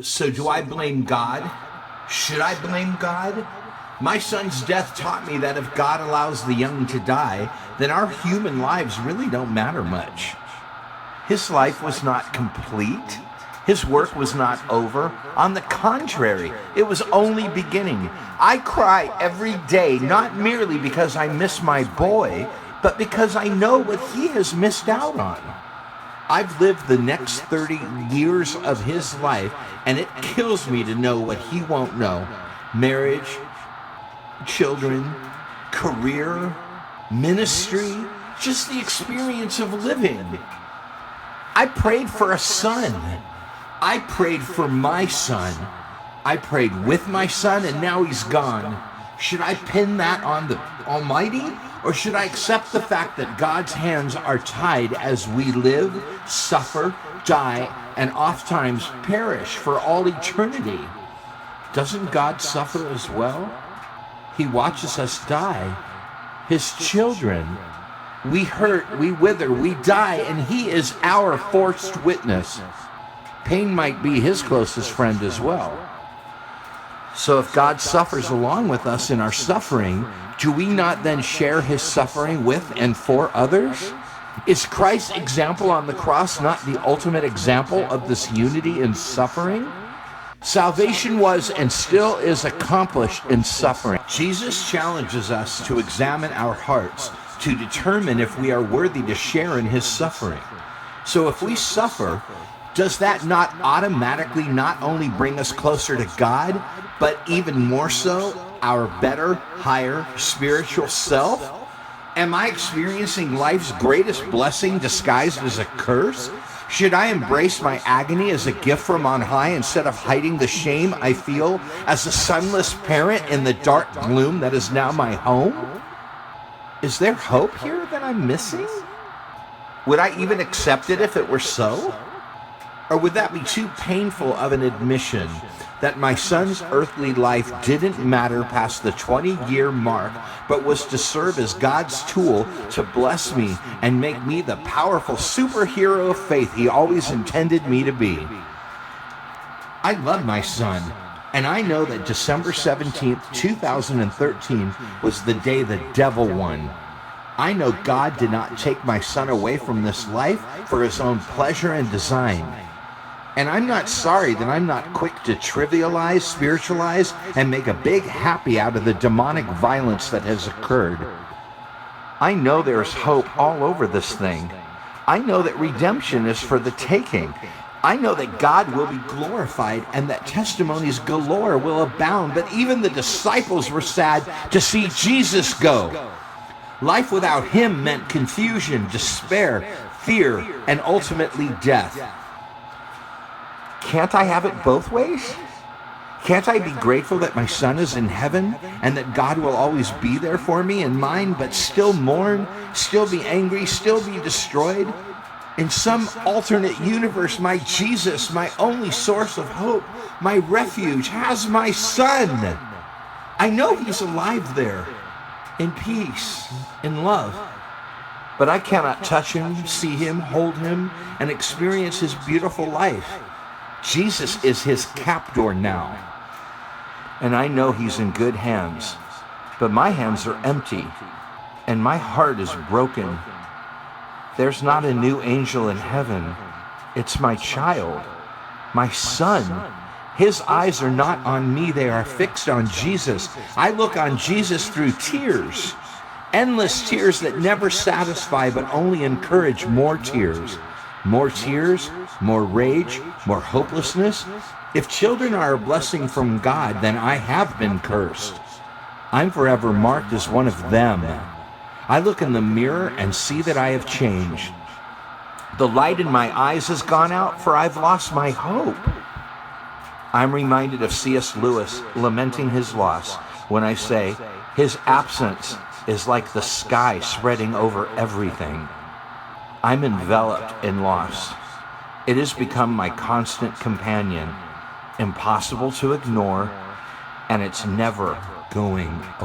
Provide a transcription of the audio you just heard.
So do I blame God? Should I blame God? My son's death taught me that if God allows the young to die, then our human lives really don't matter much. His life was not complete. His work was not over. On the contrary, it was only beginning. I cry every day, not merely because I miss my boy, but because I know what he has missed out on. I've lived the next 30 years of his life, and it kills me to know what he won't know. Marriage, children, career, ministry, just the experience of living. I prayed for a son. I prayed for my son. I prayed with my son, and now he's gone. Should I pin that on the Almighty, or should I accept the fact that God's hands are tied as we live, suffer, die, and oftentimes perish for all eternity? Doesn't God suffer as well? He watches us die. His children. We hurt, we wither, we die, and he is our forced witness. Pain might be his closest friend as well. So if God suffers along with us in our suffering, do we not then share his suffering with and for others? Is Christ's example on the cross not the ultimate example of this unity in suffering? Salvation was and still is accomplished in suffering. Jesus challenges us to examine our hearts to determine if we are worthy to share in his suffering. So if we suffer, does that not automatically not only bring us closer to God, but even more so, our better, higher spiritual self? Am I experiencing life's greatest blessing disguised as a curse? Should I embrace my agony as a gift from on high instead of hiding the shame I feel as a sonless parent in the dark gloom that is now my home? Is there hope here that I'm missing? Would I even accept it if it were so? Or would that be too painful of an admission that my son's earthly life didn't matter past the 20-year mark, but was to serve as God's tool to bless me and make me the powerful superhero of faith he always intended me to be? I love my son, and I know that December 17th, 2013 was the day the devil won. I know God did not take my son away from this life for his own pleasure and design. And I'm not sorry that I'm not quick to trivialize, spiritualize, and make a big happy out of the demonic violence that has occurred. I know there's hope all over this thing. I know that redemption is for the taking. I know that God will be glorified and that testimonies galore will abound, but even the disciples were sad to see Jesus go. Life without him meant confusion, despair, fear, and ultimately death. Can't I have it both ways? Can't I be grateful that my son is in heaven and that God will always be there for me and mine, but still mourn, still be angry, still be destroyed? In some alternate universe, my Jesus, my only source of hope, my refuge, has my son. I know he's alive there, in peace, in love. But I cannot touch him, see him, hold him, and experience his beautiful life. Jesus is his captor now. And I know he's in good hands. But my hands are empty, and my heart is broken. There's not a new angel in heaven. It's my child, my son. His eyes are not on me, they are fixed on Jesus. I look on Jesus through tears. Endless tears that never satisfy, but only encourage more tears. More tears, more rage, more hopelessness. If children are a blessing from God, then I have been cursed. I'm forever marked as one of them. I look in the mirror and see that I have changed. The light in my eyes has gone out, for I've lost my hope. I'm reminded of C.S. Lewis lamenting his loss when I say, his absence is like the sky spreading over everything. I'm enveloped in loss. It has become my constant companion, impossible to ignore, and it's never going away.